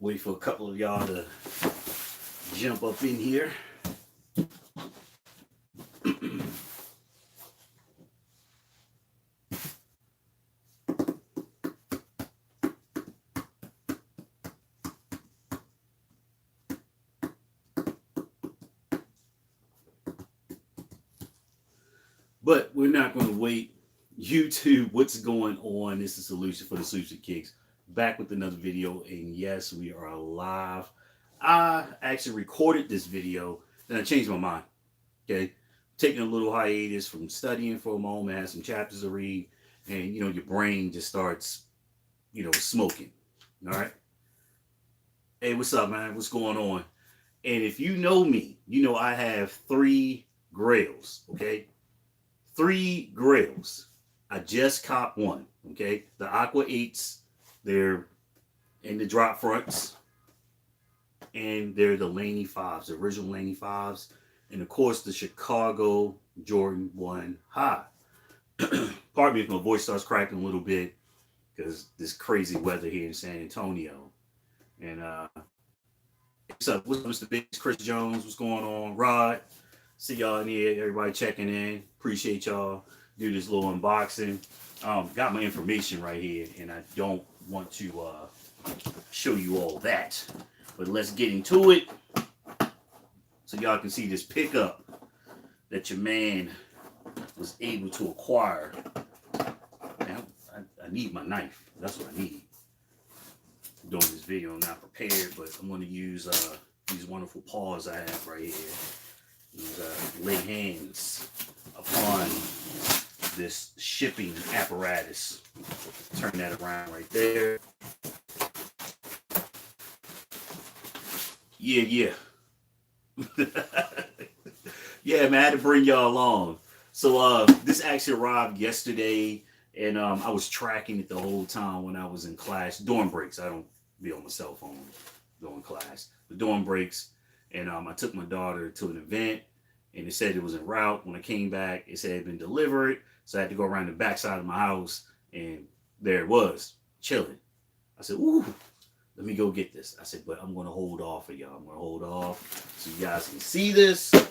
Wait for a couple of y'all to jump up in here. But we're not going to wait. YouTube, what's going on? This is Solution for the Sushi Kicks. Back with another video. And yes, we are live. I actually recorded this video. Then I changed my mind. Okay. Taking a little hiatus from studying for a moment. Had some chapters to read. And, your brain just starts, smoking. All right. Hey, what's up, man? What's going on? And if you know me, I have 3 grails. Okay. 3 grails. I just copped one. Okay, the Aqua 8s. They're in the drop fronts, and they're the Laney 5s, the original Laney 5s, and of course the Chicago Jordan 1 High. Pardon me if my voice starts cracking a little bit because this crazy weather here in San Antonio. And what's up? What's up, Mr. Biggs, Chris Jones? What's going on, Rod? See y'all in here. Everybody checking in. Appreciate y'all. Do this little unboxing. Got my information right here, and I don't want to show you all that. But let's get into it so y'all can see this pickup that your man was able to acquire. Now, I need my knife. That's what I need. I'm doing this video, I'm not prepared, but I'm going to use these wonderful paws I have right here. Lay hands upon this shipping apparatus. Turn that around right there. Yeah. Yeah, man, I had to bring y'all along. So this actually arrived yesterday, and I was tracking it the whole time when I was in class. During breaks. I don't be on my cell phone during class. But during breaks, and I took my daughter to an event, and it said it was en route. When I came back, it said it had been delivered. So I had to go around the backside of my house, and there it was, chilling. I said, ooh, let me go get this. I said, but I'm going to hold off for y'all. I'm going to hold off so you guys can see this. And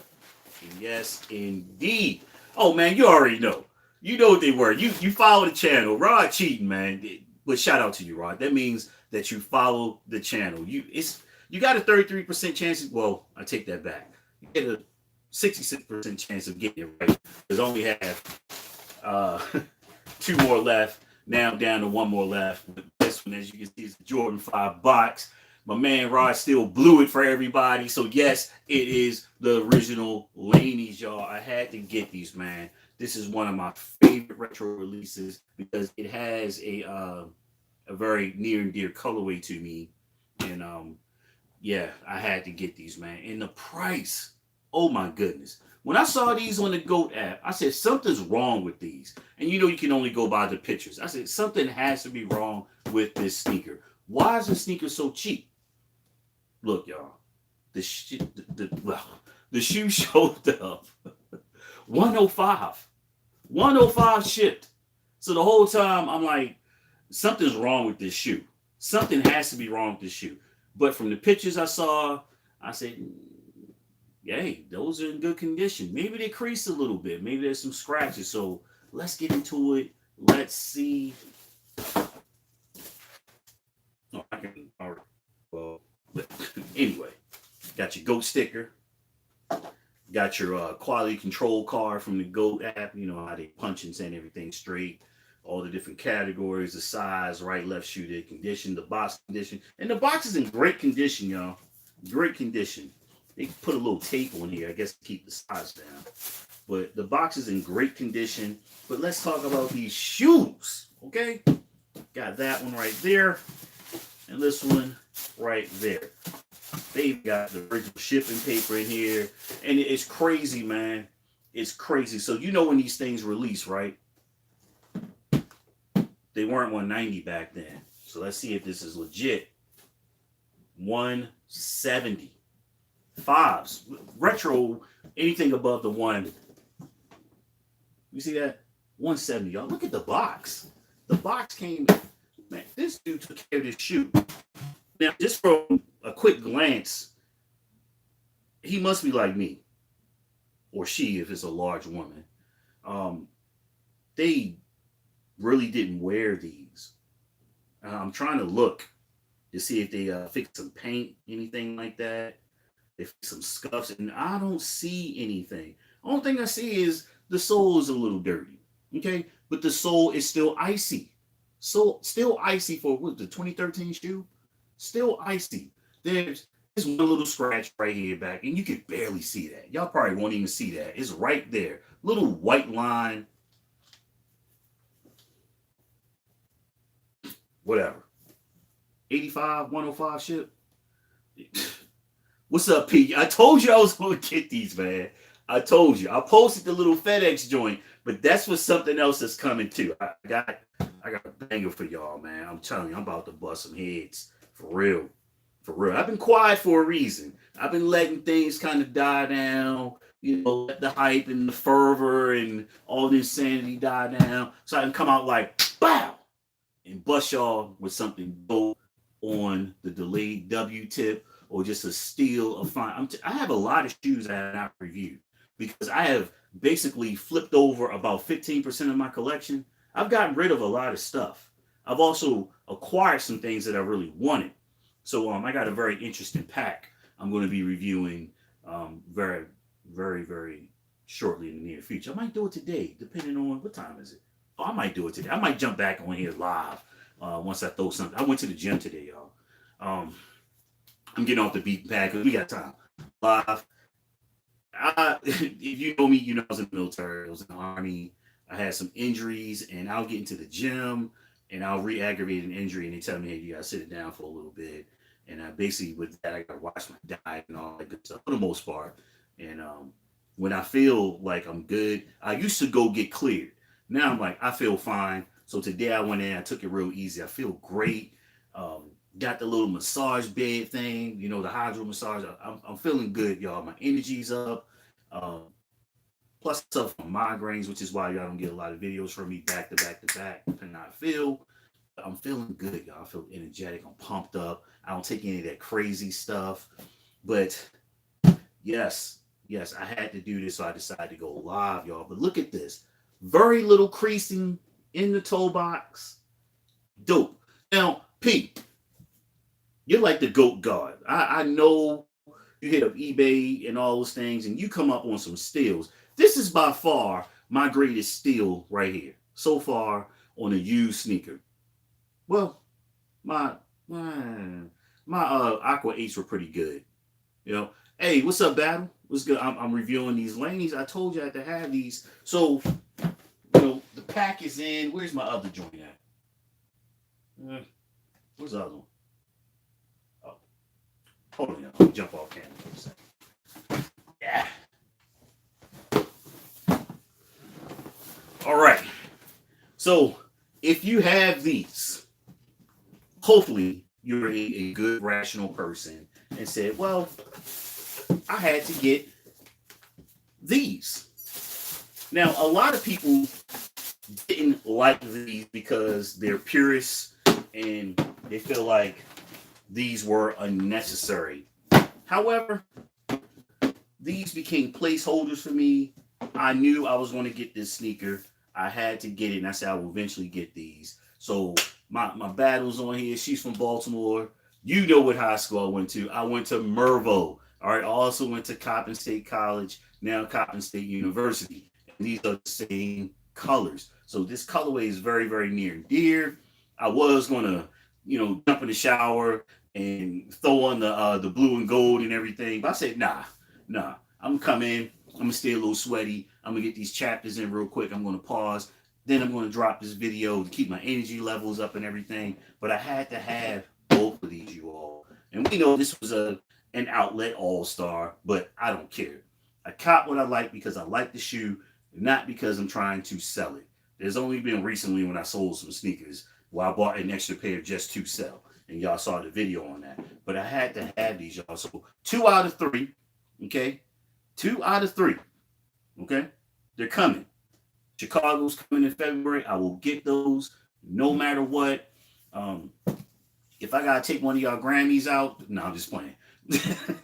yes, indeed. Oh, man, you already know. You know what they were. You follow the channel. Rod cheating, man. But shout out to you, Rod. That means that you follow the channel. You got a 33% chance. Well, I take that back. You get a 66% chance of getting it right. There's only have 2 more left. Now I'm down to 1 more left. But this one, as you can see, is the Jordan 5 box. My man Rod still blew it for everybody. So yes, it is the original Laney's, y'all. I had to get these, man. This is one of my favorite retro releases because it has a very near and dear colorway to me. And yeah, I had to get these, man. And the price, oh my goodness. When I saw these on the GOAT app, I said, something's wrong with these. And you can only go by the pictures. I said, something has to be wrong with this sneaker. Why is the sneaker so cheap? Look, y'all. The shoe showed up. 105. 105 shipped. So the whole time, I'm like, something's wrong with this shoe. Something has to be wrong with this shoe. But from the pictures I saw, I said, yay, those are in good condition. Maybe they creased a little bit. Maybe there's some scratches. So let's get into it. Let's see. Oh, I can. All right. Well, anyway, got your GOAT sticker. Got your quality control card from the GOAT app. You know how they punch and send everything straight. All the different categories, the size, right, left shoe, the condition, the box condition. And the box is in great condition, y'all. Great condition. They put a little tape on here, I guess, to keep the size down. But the box is in great condition. But let's talk about these shoes, okay? Got that one right there. And this one right there. They've got the original shipping paper in here. And it's crazy, man. It's crazy. So when these things release, right? They weren't 190 back then. So let's see if this is legit. 170. 5s. Retro, anything above the 1. You see that? 170, y'all. Look at the box. The box came, man, this dude took care of this shoe. Now, just from a quick glance, he must be like me, or she if it's a large woman. Um, they really didn't wear these. I'm trying to look to see if they fix some paint, anything like that. They fix some scuffs, and I don't see anything. Only thing I see is the sole is a little dirty. Okay, but the sole is still icy. So still icy for what the 2013 shoe, still icy. There's one little scratch right here back, and you can barely see that. Y'all probably won't even see that. It's right there, little white line. Whatever. 85, 105 ship. What's up, Pete? I told you I was going to get these, man. I told you. I posted the little FedEx joint, but that's for something else that's coming too. I got a banger for y'all, man. I'm telling you, I'm about to bust some heads for real, for real. I've been quiet for a reason. I've been letting things kind of die down. Let the hype and the fervor and all the insanity die down, so I can come out like bow and bust y'all with something dope on the delayed W tip or just a steal of fine. I have a lot of shoes I have not reviewed because I have basically flipped over about 15% of my collection. I've gotten rid of a lot of stuff. I've also acquired some things that I really wanted. So I got a very interesting pack I'm going to be reviewing very, very, very shortly in the near future. I might do it today, depending on what time is it. Oh, I might do it today. I might jump back on here live once I throw something. I went to the gym today, y'all. I'm getting off the beaten path because we got time. Live. If you know me, you know I was in the military. I was in the Army. I had some injuries, and I'll get into the gym, and I'll re-aggravate an injury, and they tell me, hey, you got to sit it down for a little bit. And basically with that, I got to watch my diet and all that good stuff for the most part. And when I feel like I'm good, I used to go get cleared. Now I'm like, I feel fine. So today I went in, I took it real easy. I feel great. Got the little massage bed thing, the hydro massage. I'm feeling good, y'all. My energy's up. Um, Plus, I suffer from migraines, which is why y'all don't get a lot of videos from me back to back to back, depending on how I feel. But I'm feeling good, y'all. I feel energetic. I'm pumped up. I don't take any of that crazy stuff. But yes, yes, I had to do this, so I decided to go live, y'all. But look at this. Very little creasing in the toe box. Dope. Now, Pete, you're like the GOAT God. I know you hit up eBay and all those things, and you come up on some steals. This is by far my greatest steal right here. So far on a used sneaker. Well, my Aqua 8s were pretty good. Hey, what's up, Battle? What's good? I'm reviewing these lanes. I told you I had to have these. So, the pack is in. Where's my other joint at? Where's the other one? Oh, hold on, let me jump off camera for a second. Yeah. All right. So, if you have these, hopefully you're a good, rational person and said, well, I had to get these. Now, a lot of people didn't like these because they're purists and they feel like these were unnecessary. However, these became placeholders for me. I knew I was going to get this sneaker. I had to get it, and I said I will eventually get these. So my battle's on here. She's from Baltimore. You know what high school I went to. I went to Mervo. All right. I also went to Coppin State College, now Coppin State University. And these are the same colors. So this colorway is very, very near and dear. I was going to, jump in the shower and throw on the blue and gold and everything. But I said, nah. I'm going to come in. I'm going to stay a little sweaty. I'm going to get these chapters in real quick. I'm going to pause. Then I'm going to drop this video to keep my energy levels up and everything. But I had to have both of these, you all. And we know this was an outlet all-star, but I don't care. I caught what I like because I like the shoe, not because I'm trying to sell it. There's only been recently when I sold some sneakers where I bought an extra pair just to sell. And y'all saw the video on that. But I had to have these, y'all. So 2 out of 3, okay? 2 out of 3, okay? They're coming. Chicago's coming in February. I will get those no matter what. If I gotta take one of y'all Grammys out, no, I'm just playing.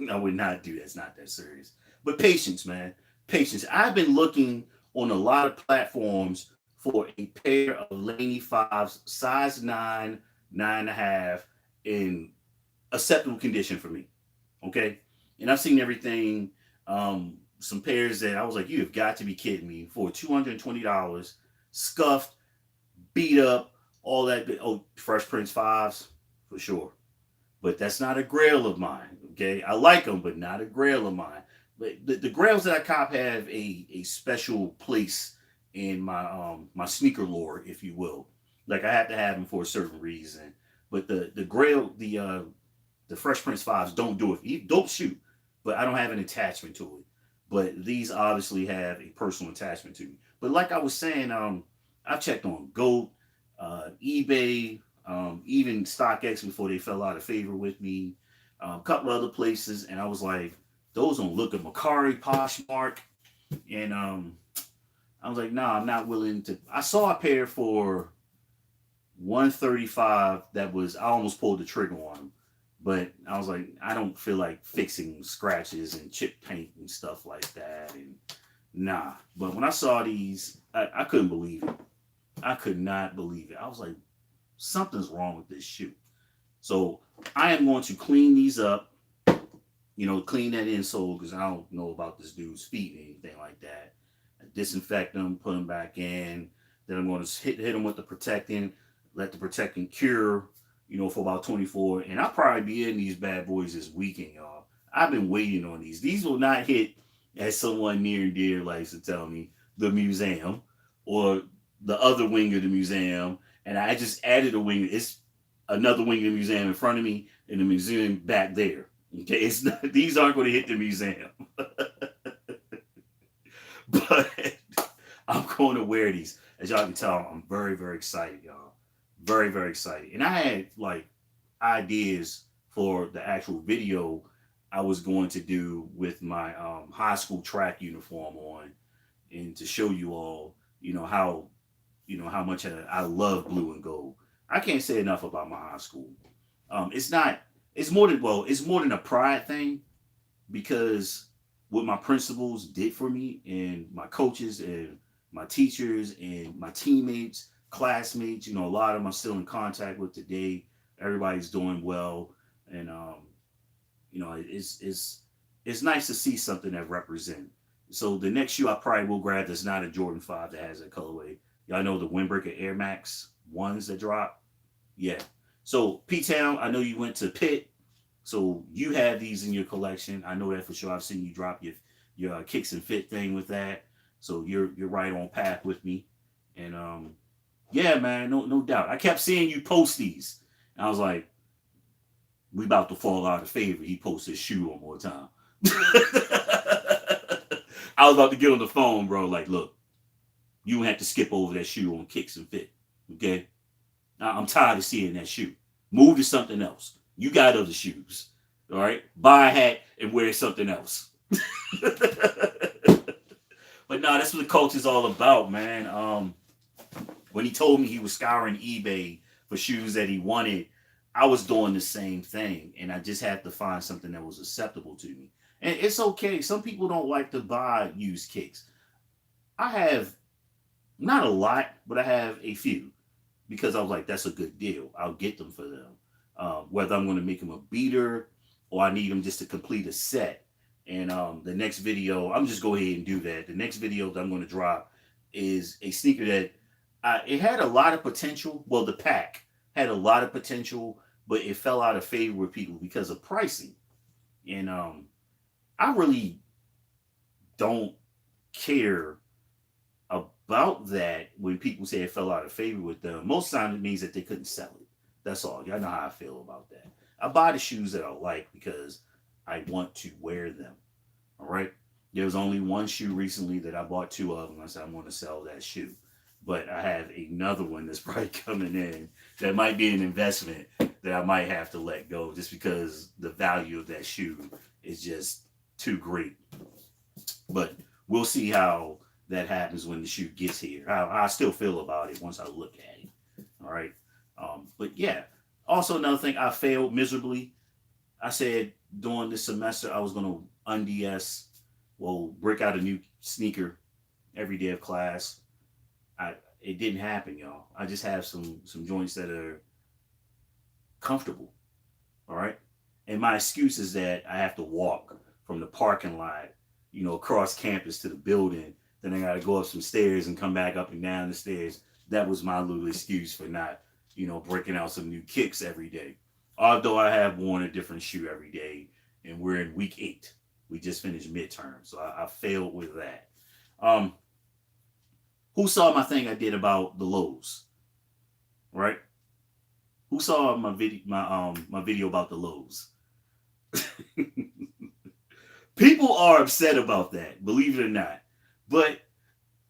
I would not do that. It's not that serious. But patience, man. Patience. I've been looking on a lot of platforms for a pair of Laney fives, size 9, 9.5, in acceptable condition for me. Okay. And I've seen everything, some pairs that I was like, you have got to be kidding me, for $220, scuffed, beat up, all that. Oh, Fresh Prince fives, for sure. But that's not a grail of mine. Okay, I like them, but not a grail of mine. But the grails that I cop have a special place in my sneaker lore, if you will. Like I have to have them for a certain reason. But the grail, the Fresh Prince fives don't do it. Don't shoot, but I don't have an attachment to it. But these obviously have a personal attachment to me. But like I was saying, I've checked on Goat, eBay, even StockX before they fell out of favor with me, a couple other places, and I was like, those don't look at Macari, Poshmark, and I was like, nah, I'm not willing to. I saw a pair for 135 that was, I almost pulled the trigger on them, but I was like, I don't feel like fixing scratches and chip paint and stuff like that, and nah. But when I saw these, I couldn't believe it. I could not believe it. I was like, something's wrong with this shoe. So I am going to clean these up, clean that insole because I don't know about this dude's feet or anything like that. I disinfect them, put them back in. Then I'm going to hit them with the protectant, let the protectant cure, for about 24. And I'll probably be in these bad boys this weekend, y'all. I've been waiting on these. These will not hit, as someone near and dear likes to tell me, the museum or the other wing of the museum. And I just added a wing. It's another wing of the museum in front of me and the museum back there. Okay, it's not, these aren't going to hit the museum. But I'm going to wear these. As y'all can tell, I'm very, very excited, y'all. Very, very excited. And I had like ideas for the actual video I was going to do with my high school track uniform on, and to show you all, how much I love blue and gold. I can't say enough about my high school. It's not. It's more than, it's more than a pride thing, because what my principals did for me, and my coaches and my teachers and my teammates, classmates, a lot of them I'm still in contact with today. Everybody's doing well, and it's nice to see something that represents. So the next shoe I probably will grab that's not a Jordan 5 that has a colorway. Y'all know the Windbreaker Air Max ones that drop? Yeah. So P-Town, I know you went to Pitt, so you have these in your collection. I know that for sure. I've seen you drop your kicks and fit thing with that. So you're right on path with me. And yeah, man, no doubt. I kept seeing you post these. And I was like, we about to fall out of favor. He posts his shoe one more time. I was about to get on the phone, bro. Like, look, you have to skip over that shoe on kicks and fit. Okay? I'm tired of seeing that shoe. Move to something else. You got other shoes. All right? Buy a hat and wear something else. But no, that's what the culture's all about, man. When he told me he was scouring eBay for shoes that he wanted, I was doing the same thing. And I just had to find something that was acceptable to me. And it's okay. Some people don't like to buy used kicks. I have not a lot, but I have a few, because I was like, that's a good deal. I'll get them for them. Whether I'm going to make them a beater or I need them just to complete a set. And the next video, I'm just go ahead and do that. The next video that I'm going to drop is a sneaker that it had a lot of potential. Well, the pack had a lot of potential, but it fell out of favor with people because of pricing. And I really don't care about that when people say it fell out of favor with them. Most times it means that they couldn't sell it. That's all. Y'all know how I feel about that. I buy the shoes that I like because I want to wear them. All right. There was only one shoe recently that I bought two of, and I said I'm going to sell that shoe. But I have another one that's probably coming in that might be an investment that I might have to let go, just because the value of that shoe is just too great. But we'll see how that happens when the shoe gets here. How I still feel about it once I look at it. All right. But yeah, Also, another thing, I failed miserably. I said during this semester I was going to unds, well, break out a new sneaker every day of class. It didn't happen, y'all. I just have some joints that are comfortable. All right. And my excuse is that I have to walk from the parking lot, across campus to the building. Then I got to go up some stairs and come back up and down the stairs. That was my little excuse for not, breaking out some new kicks every day. Although I have worn a different shoe every day, and we're in week 8. We just finished midterm, so I failed with that. Um, who saw my thing I did about the lows, right? Who saw my video about the lows? People are upset about that, believe it or not. But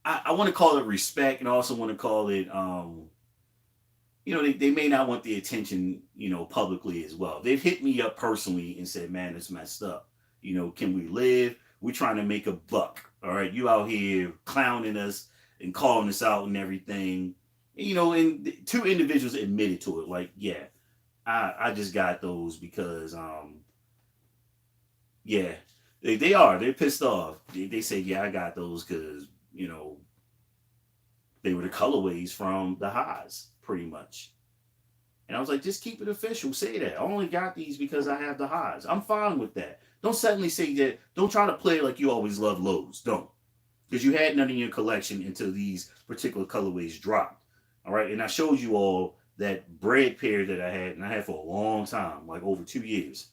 I want to call it respect, and I also want to call it, they may not want the attention, publicly as well. They've hit me up personally and said, man, it's messed up. Can we live? We're trying to make a buck. All right. You out here clowning us and calling us out and everything. And 2 individuals admitted to it. Like, yeah, I just got those because, yeah, they're pissed off. They say, yeah, I got those because, they were the colorways from the highs, pretty much. And I was like, just keep it official. Say that. I only got these because I have the highs. I'm fine with that. Don't suddenly say that. Don't try to play like you always love lows. Don't. Because you had none in your collection until these particular colorways dropped. All right. And I showed you all that bread pair that I had, and I had for a long time, like over 2 years.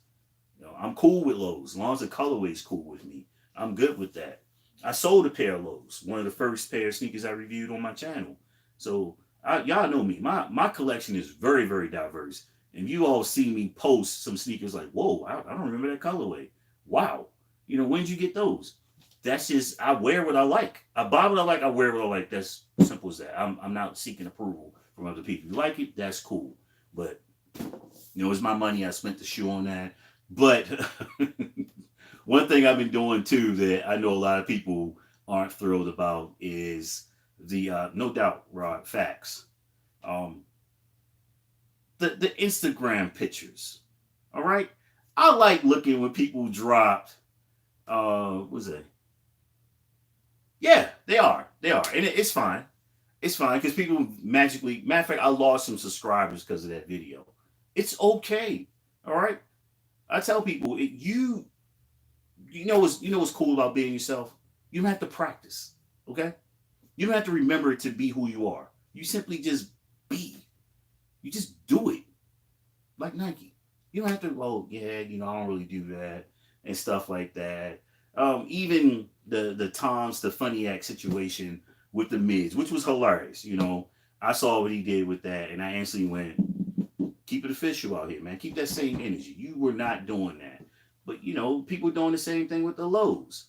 I'm cool with lows. As long as the colorway's cool with me, I'm good with that. I sold a pair of lows, one of the first pair of sneakers I reviewed on my channel. So y'all know me. My collection is very, very diverse. And you all see me post some sneakers like, whoa, I don't remember that colorway. Wow. When did you get those? That's just, I wear what I like. I buy what I like. I wear what I like. That's simple as that. I'm not seeking approval from other people. You like it? That's cool. But, it's my money. I spent the shoe on that. But one thing I've been doing too that I know a lot of people aren't thrilled about is the no doubt, Rod, facts. Um, the Instagram pictures. All right. I like looking when people dropped what's it? Yeah, they are. They are. And it's fine. It's fine because people magically, matter of fact, I lost some subscribers because of that video. It's okay. All right. I tell people, what's cool about being yourself? You don't have to practice. Okay? You don't have to remember to be who you are. You simply just be. You just do it. Like Nike. You don't have to, oh yeah, I don't really do that and stuff like that. Even the Tom Stefaniak situation with the mids, which was hilarious. I saw what he did with that, and I instantly went, keep it official out here, man. Keep that same energy. You were not doing that. But, people doing the same thing with the lows.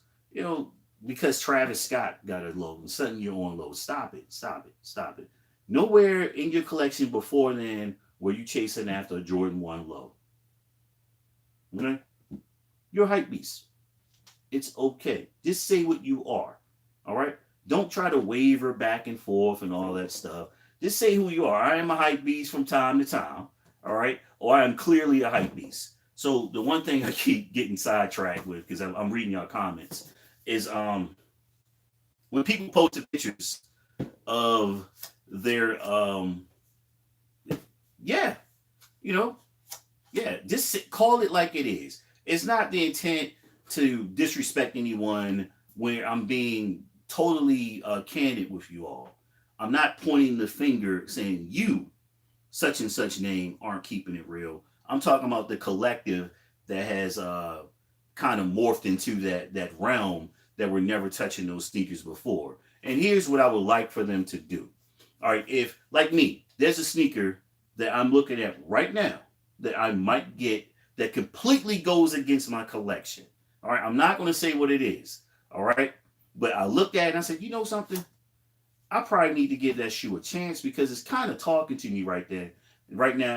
Because Travis Scott got a low and suddenly you're on low. Stop it. Stop it. Stop it. Nowhere in your collection before then were you chasing after a Jordan 1 low. Okay? You're a hype beast. It's okay. Just say what you are. All right? Don't try to waver back and forth and all that stuff. Just say who you are. I am a hype beast from time to time. All right? Or I am clearly a hype beast. So the one thing I keep getting sidetracked with, because I'm reading your comments, is when people post pictures of their yeah, just call it like it is. It's not the intent to disrespect anyone where I'm being totally candid with you all. I'm not pointing the finger saying you, such and such name, aren't keeping it real. I'm talking about the collective that has kind of morphed into that realm that were never touching those sneakers before. And here's what I would like for them to do. All right, if, like me, there's a sneaker that I'm looking at right now that I might get that completely goes against my collection. All right, I'm not going to say what it is. All right, but I looked at it and I said, you know something? I probably need to give that shoe a chance because it's kind of talking to me right now.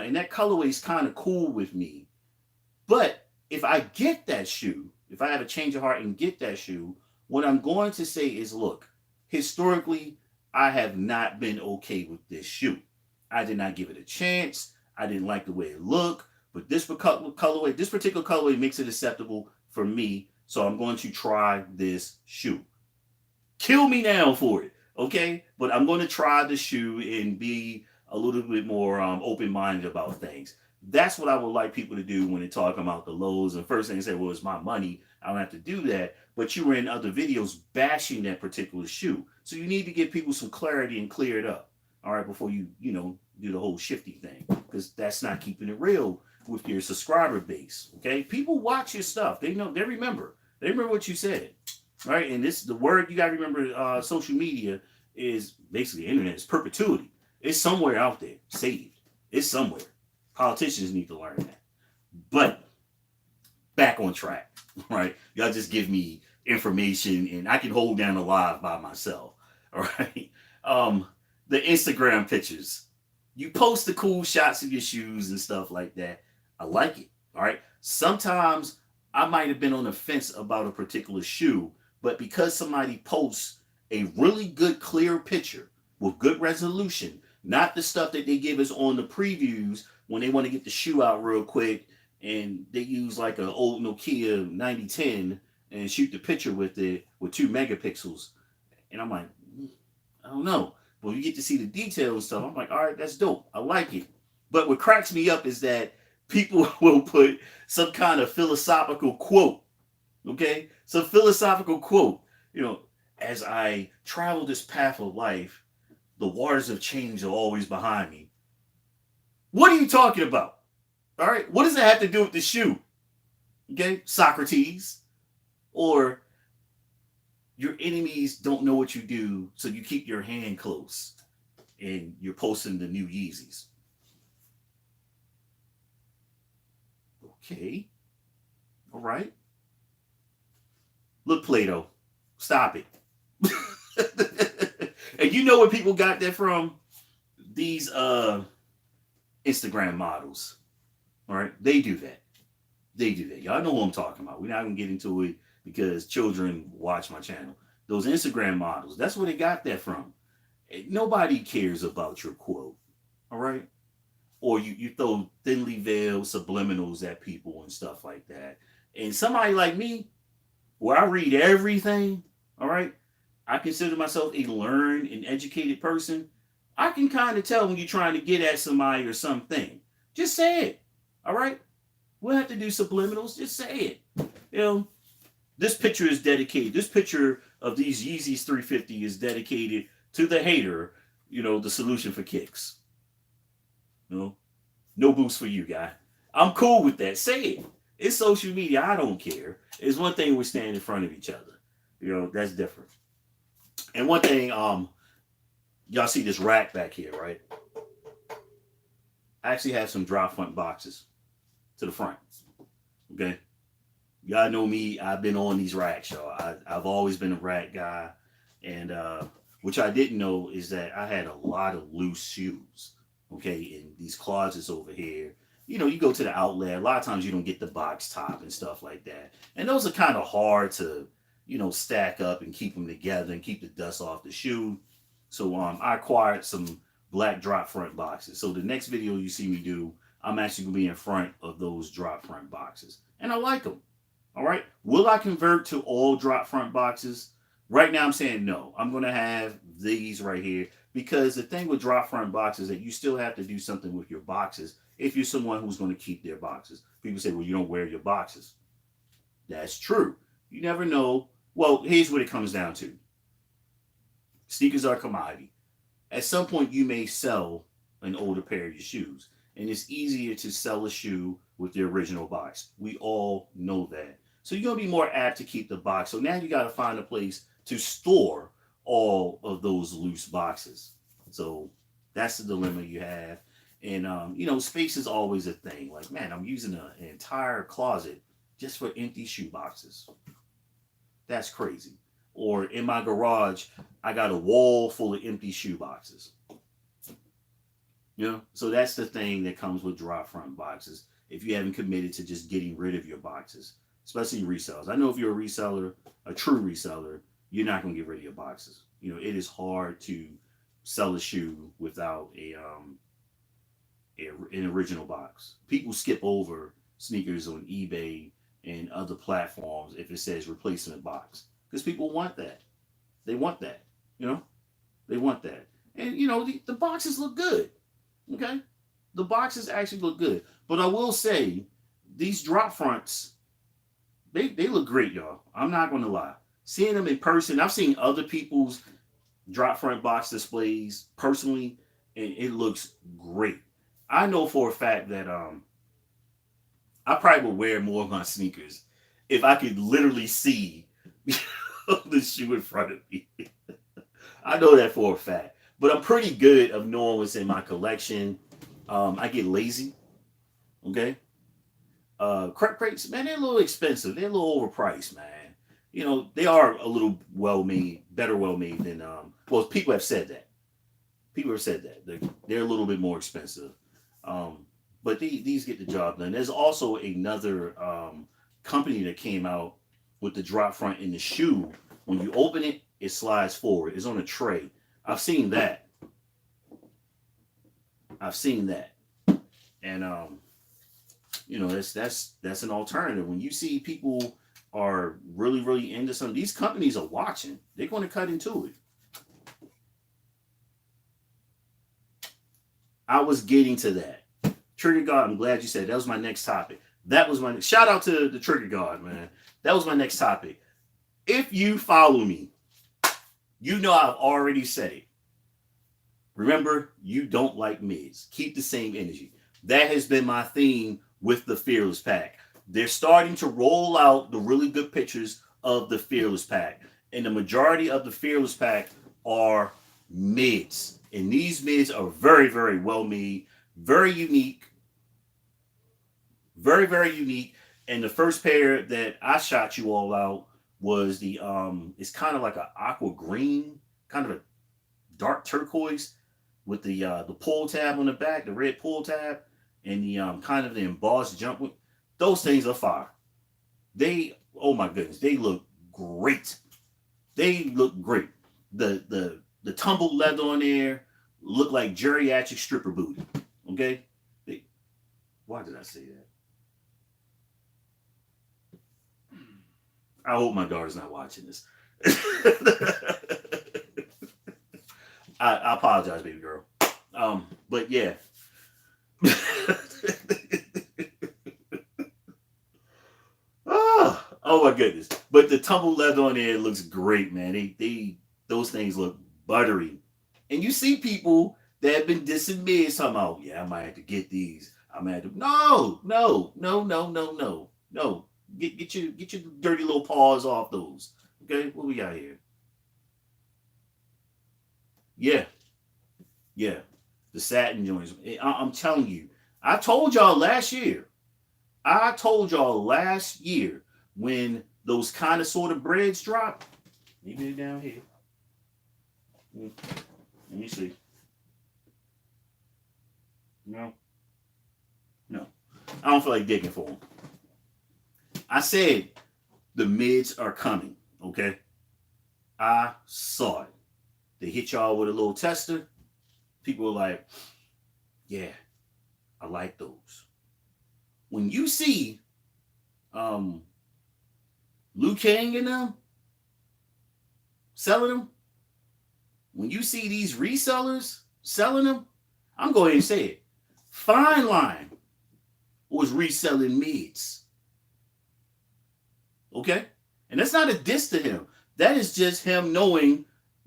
And that colorway is kind of cool with me. But if I get that shoe, if I have a change of heart and get that shoe, what I'm going to say is, look, historically, I have not been okay with this shoe. I did not give it a chance. I didn't like the way it looked, but this particular colorway makes it acceptable for me. So I'm going to try this shoe. Kill me now for it, okay? But I'm going to try the shoe and be a little bit more open-minded about things. That's what I would like people to do when they're talking about the lows. And first thing they say, well, it's my money. I don't have to do that. But you were in other videos bashing that particular shoe. So you need to give people some clarity and clear it up, all right, before you do the whole shifty thing. Because that's not keeping it real with your subscriber base, okay? People watch your stuff. They know, they remember what you said. Right, and the word you got to remember. Social media is basically internet. It's perpetuity. It's somewhere out there, saved. It's somewhere. Politicians need to learn that. But back on track, right? Y'all just give me information, and I can hold down a live by myself. All right. The Instagram pictures. You post the cool shots of your shoes and stuff like that. I like it. All right. Sometimes I might have been on the fence about a particular shoe. But because somebody posts a really good, clear picture with good resolution, not the stuff that they give us on the previews when they want to get the shoe out real quick and they use like an old Nokia 9010 and shoot the picture with it with 2 megapixels. And I'm like, I don't know. But you get to see the details and stuff. I'm like, all right, that's dope. I like it. But what cracks me up is that people will put some kind of philosophical quote. Okay, so philosophical quote, as I travel this path of life, the waters of change are always behind me. What are you talking about? All right, what does that have to do with the shoe? Okay, Socrates, or your enemies don't know what you do, so you keep your hand close and you're posting the new Yeezys. Okay, all right. Look, Plato, stop it. And you know where people got that from? These Instagram models. All right, they do that. Y'all know who I'm talking about. We're not gonna get into it because children watch my channel. Those Instagram models, that's where they got that from. Nobody cares about your quote. All right. Or you throw thinly veiled subliminals at people and stuff like that. And somebody like me, where I read everything, all right, I consider myself a learned and educated person. I can kind of tell when you're trying to get at somebody or something. Just say it, all right? We don't have to do subliminals. Just say it. This picture is dedicated. This picture of these Yeezys 350 is dedicated to the hater, the solution for kicks. No boost for you, guy. I'm cool with that. Say it. It's social media. I don't care. It's one thing we stand in front of each other. That's different. And one thing, y'all see this rack back here, right? I actually have some drop front boxes to the front. Okay. Y'all know me. I've been on these racks, y'all. I've always been a rack guy. And which I didn't know is that I had a lot of loose shoes. Okay. In these closets over here. You go to the outlet. A lot of times you don't get the box top and stuff like that. And those are kind of hard to, stack up and keep them together and keep the dust off the shoe. So I acquired some black drop front boxes. So the next video you see me do, I'm actually going to be in front of those drop front boxes. And I like them. All right. Will I convert to all drop front boxes? Right now I'm saying no. I'm going to have these right here. Because the thing with drop front boxes is that you still have to do something with your boxes if you're someone who's going to keep their boxes. People say, well, you don't wear your boxes. That's true. You never know. Well, here's what it comes down to. Sneakers are a commodity. At some point, you may sell an older pair of your shoes. And it's easier to sell a shoe with the original box. We all know that. So you're going to be more apt to keep the box. So now you got to find a place to store all of those loose boxes. So that's the dilemma you have. And, space is always a thing. Like, man, I'm using an entire closet just for empty shoe boxes. That's crazy. Or in my garage, I got a wall full of empty shoe boxes. So that's the thing that comes with drop front boxes. If you haven't committed to just getting rid of your boxes, especially resellers. I know if you're a reseller, a true reseller, you're not going to get rid of your boxes. It is hard to sell a shoe without in original box. People skip over sneakers on eBay and other platforms if it says replacement box because people want that. They want that. You know, they want that. And you know, the boxes look good. Okay, the boxes actually look good. But I will say, these drop fronts, they look great, y'all. I'm not gonna lie. Seeing them in person, I've seen other people's drop front box displays personally, and it looks great. I know for a fact that I probably would wear more of my sneakers if I could literally see the shoe in front of me. I know that for a fact. But I'm pretty good of knowing what's in my collection. I get lazy. Okay. Crepe crates, man, they're a little expensive. They're a little overpriced, man. You know, they are a little well made, better well made than well, people have said that. People have said that. They're a little bit more expensive. But these get the job done. There's also another company that came out with the drop front in the shoe. When you open it, it slides forward. It's on a tray. I've seen that. And you know, that's an alternative. When you see people are really into something, these companies are watching. They're going to cut into it. I was getting to that. Trigger guard, I'm glad you said that was my next topic. That was my shout out to the trigger guard, man. That was my next topic. If you follow me, you know I've already said it. Remember, you don't like mids. Keep the same energy. That has been my theme with the Fearless Pack. They're starting to roll out the really good pictures of the Fearless Pack. And the majority of the Fearless Pack are mids. And these mids are very well made, very unique. Very unique. And the first pair that I shot you all out was the it's kind of like an aqua green, kind of a dark turquoise with the pull tab on the back, the red pull tab, and the kind of the embossed jump. Those things are fire. They, oh my goodness, they look great. They look great. The tumbled leather on there look like geriatric stripper booty. Okay, why did I say that? I hope my daughter's not watching this. I apologize, baby girl. But yeah. Oh my goodness. But the tumble leather on there looks great, man. Those things look buttery. And you see people that have been dissing mids talking about, yeah, I might have to get these. I might have to. No. Get your dirty little paws off those. Okay, what we got here? Yeah. The satin joints. I'm telling you. I told y'all last year when those kind of sort of breads drop. Maybe they're down here. Let me see. No. I don't feel like digging for them. I said the mids are coming, okay? I saw it. They hit y'all with a little tester. People were like, yeah, I like those. When you see Liu Kang and them selling them, when you see these resellers selling them, I'm going ahead and say it. Fine Line was reselling mids. Okay? And that's not a diss to him. That is just him knowing,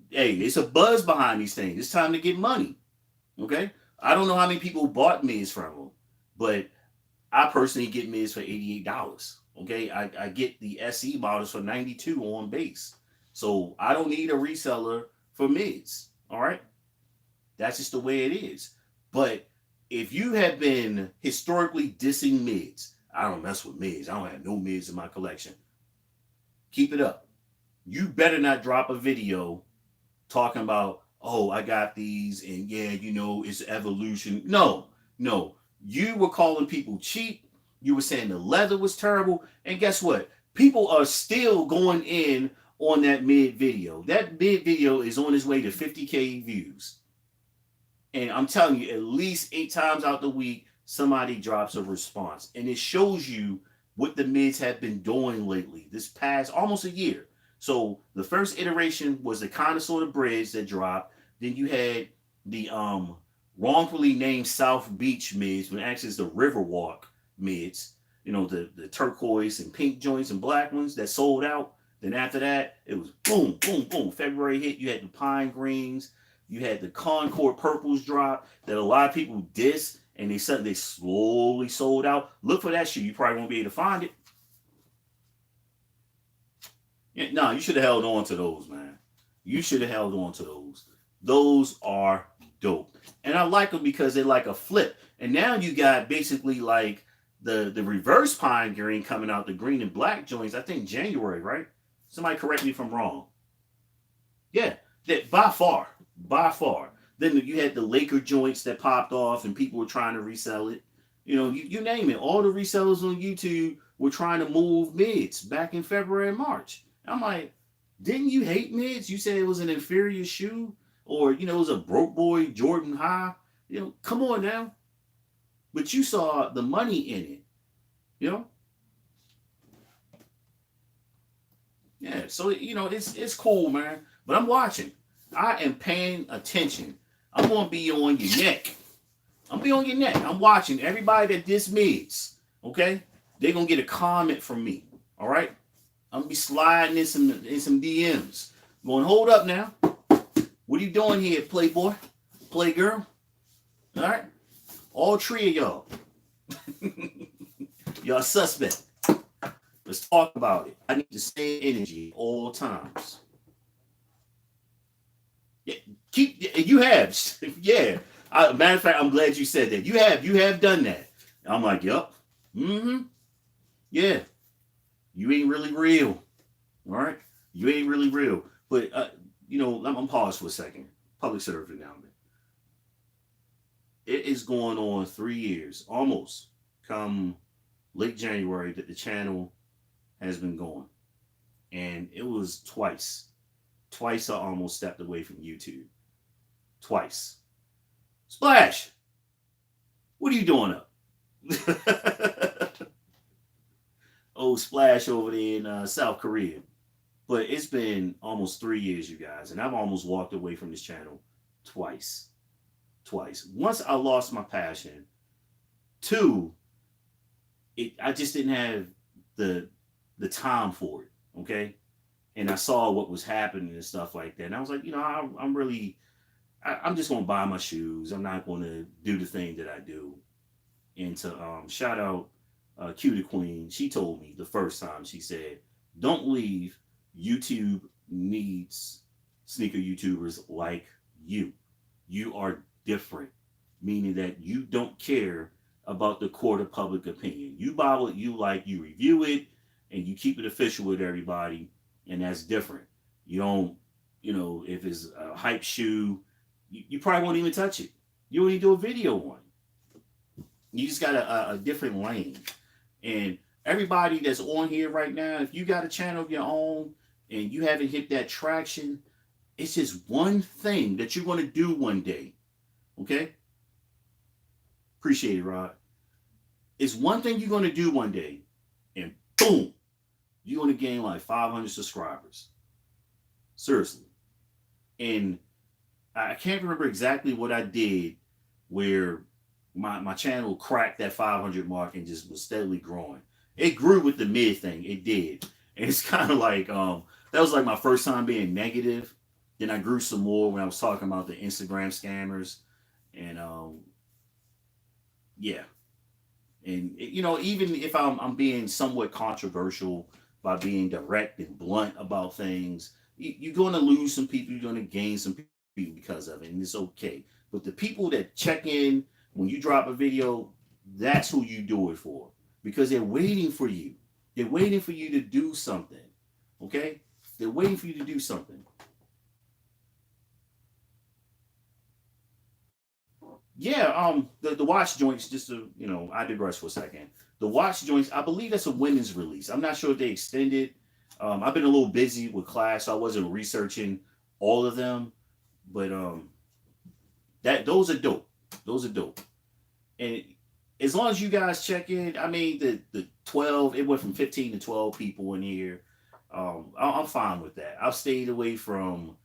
hey, it's a buzz behind these things. It's time to get money. Okay? I don't know how many people bought mids from him, but I personally get mids for $88. Okay? I get the SE models for $92 on base. So I don't need a reseller for mids. All right? That's just the way it is. But if you have been historically dissing mids, I don't mess with mids. I don't have no mids in my collection. Keep it up. You better not drop a video talking about, oh, I got these and yeah, you know, it's evolution. No. You were calling people cheap. You were saying the leather was terrible. And guess what? People are still going in on that mid video. That mid video is on its way to 50K views. And I'm telling you, at least 8 times out the week, somebody drops a response. And it shows you what the mids have been doing lately, this past almost a year. So the first iteration was the kind of sort of bridge that dropped. Then you had the wrongfully named South Beach mids, when actually it's the Riverwalk mids. You know, the turquoise and pink joints and black ones that sold out. Then after that, it was boom, boom, boom. February hit. You had the pine greens. You had the Concord purples drop that a lot of people diss, and they said they slowly sold out. Look for that shoe. You probably won't be able to find it. Yeah, no, you should have held on to those, man. You should have held on to those. Those are dope, and I like them because they're like a flip. And now you got basically like the reverse pine green coming out, the green and black joints. I think January, right? Somebody correct me if I'm wrong. Yeah, that by far, by far. Then you had the Laker joints that popped off, and people were trying to resell it. You know, you name it. All the resellers on YouTube were trying to move mids back in February and March. I'm like, didn't you hate mids? You said it was an inferior shoe, or you know, it was a broke boy Jordan high. You know, come on now. But you saw the money in it. You know, yeah. So you know, it's cool, man. But I'm watching. I am paying attention. I'm gonna be on your neck. I'm gonna be on your neck. I'm watching everybody that this mids. Okay, they're gonna get a comment from me. All right. I'm gonna be sliding in some DMs. I'm going, hold up now. What are you doing here, Playboy, Playgirl? All right, all three of y'all. Y'all suspect. Let's talk about it. I need the same energy all times. Yeah, you have, yeah. Matter of fact, I'm glad you said that. You have done that. I'm like, yup. Mm-hmm. Yeah. You ain't really real. All right? You ain't really real. But, you know, I'm pause for a second. Public service announcement. It is going on 3 years, almost, come late January, that the channel has been going. And it was twice. Twice I almost stepped away from YouTube. Twice. Splash! What are you doing up? Oh, Splash over there in South Korea. But it's been almost 3 years, you guys, and I've almost walked away from this channel twice. Twice. Once I lost my passion. Two, I just didn't have the time for it. Okay, and I saw what was happening and stuff like that, and I was like, you know, I'm just gonna buy my shoes. I'm not gonna do the thing that I do. And to shout out Q the Queen, she told me the first time, she said, don't leave. YouTube needs sneaker YouTubers like you. You are different, meaning that you don't care about the court of public opinion. You buy what you like, you review it, and you keep it official with everybody, and that's different. You don't, you know, if it's a hype shoe, you probably won't even touch it. You won't even do a video on it. You just got a different lane. And everybody that's on here right now, if you got a channel of your own and you haven't hit that traction, it's just one thing that you're going to do one day. Okay? Appreciate it, Rod. It's one thing you're going to do one day, and boom, you're going to gain like 500 subscribers. Seriously. And I can't remember exactly what I did where my channel cracked that 500 mark and just was steadily growing. It grew with the mid thing. It did. And it's kind of like, that was like my first time being negative. Then I grew some more when I was talking about the Instagram scammers. And yeah. And, you know, even if I'm being somewhat controversial by being direct and blunt about things, you're going to lose some people. You're going to gain some people because of it. And it's okay. But the people that check in when you drop a video, that's who you do it for. Because they're waiting for you. They're waiting for you to do something. Okay? They're waiting for you to do something. Yeah, the watch joints, just to, you know, I digress for a second. The watch joints, I believe that's a women's release. I'm not sure if they extended. I've been a little busy with class, so I wasn't researching all of them. But those are dope. Those are dope. And as long as you guys check in, I mean, the 12, it went from 15 to 12 people in here. I'm fine with that. I've stayed away from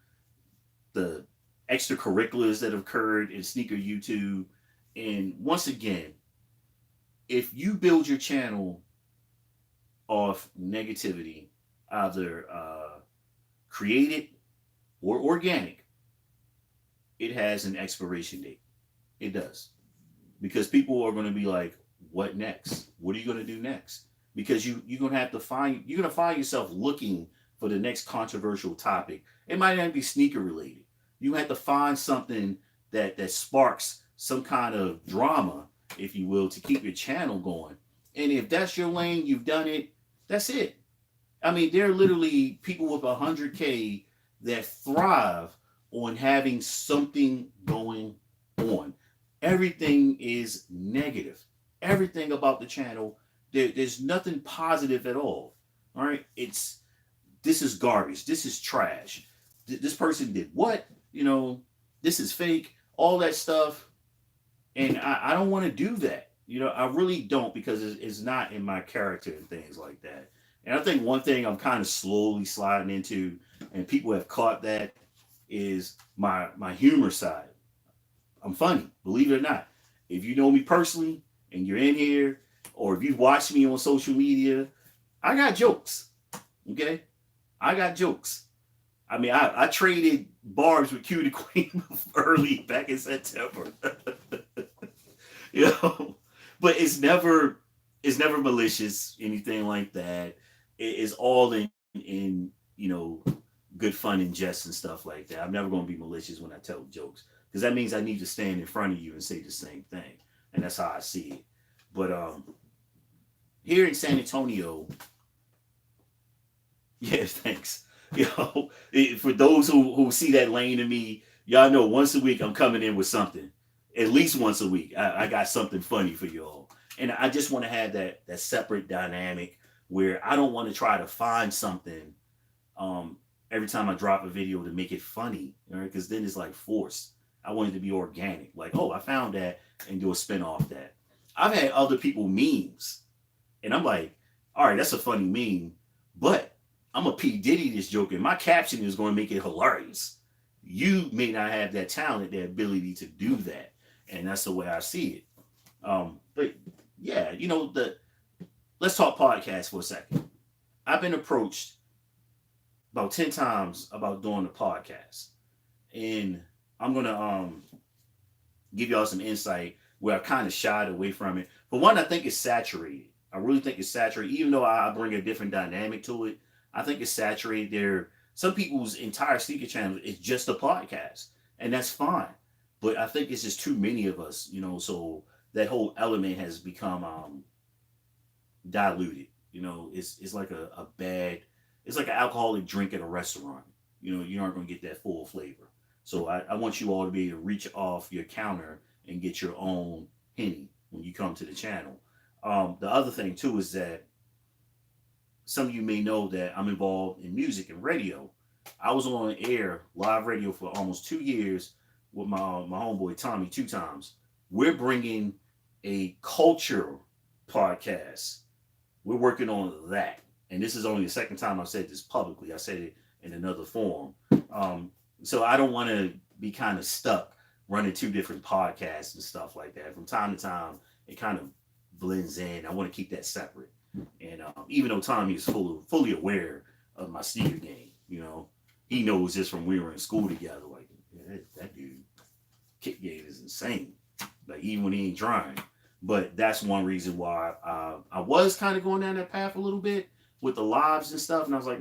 the extracurriculars that have occurred in sneaker YouTube. And once again, if you build your channel off negativity, either created or organic, it has an expiration date. It does. Because people are going to be like, what next? What are you going to do next? Because you're going to have to you're going to find yourself looking for the next controversial topic. It might not be sneaker related. You have to find something that sparks some kind of drama, if you will, to keep your channel going. And if that's your lane, you've done it, that's it. I mean, there are literally people with 100K that thrive on having something going on. Everything is negative. Everything about the channel, there's nothing positive at all. All right, this is garbage. This is trash. This person did what? This is fake. All that stuff, and I don't want to do that. I really don't, because it's not in my character and things like that. And I think one thing I'm kind of slowly sliding into, and people have caught that, is my humor side. I'm funny, believe it or not. If you know me personally and you're in here, or if you watch me on social media, I got jokes. Okay? I got jokes. I mean, I traded barbs with Q the Queen early back in September. But it's never malicious, anything like that. It's all in good fun and jest and stuff like that. I'm never going to be malicious when I tell jokes, because that means I need to stand in front of you and say the same thing, and that's how I see it. But here in San Antonio, yeah, thanks. For those who see that lane in me, y'all know once a week I'm coming in with something. At least once a week, I got something funny for y'all, and I just want to have that separate dynamic where I don't want to try to find something every time I drop a video to make it funny, right? Because then it's like forced. I want it to be organic, like, oh, I found that, and do a spin off that. I've had other people memes, and I'm like, all right, that's a funny meme, but I'm a P Diddy this joke, and my caption is going to make it hilarious. You may not have that talent, that ability to do that, and that's the way I see it. But yeah, let's talk podcast for a second. I've been approached about 10 times about doing a podcast, and I'm gonna give y'all some insight where I kind of shied away from it. For one, I think it's saturated. I really think it's saturated, even though I bring a different dynamic to it. I think it's saturated. Some people's entire sneaker channel is just a podcast, and that's fine. But I think it's just too many of us, so that whole element has become diluted. It's like a bad, it's like an alcoholic drink at a restaurant. You aren't going to get that full flavor. So I want you all to be able to reach off your counter and get your own Henny when you come to the channel. The other thing too is that some of you may know that I'm involved in music and radio. I was on air, live radio, for almost 2 years with my homeboy Tommy 2 times. We're bringing a culture podcast. We're working on that. And this is only the second time I've said this publicly. I said it in another forum. So I don't want to be kind of stuck running 2 different podcasts and stuff like that. From time to time, it kind of blends in. I want to keep that separate. And even though Tommy is fully aware of my sneaker game, he knows this from when we were in school together. Like, yeah, that dude, kick game is insane. Like, even when he ain't trying. But that's one reason why I was kind of going down that path a little bit with the lives and stuff. And I was like,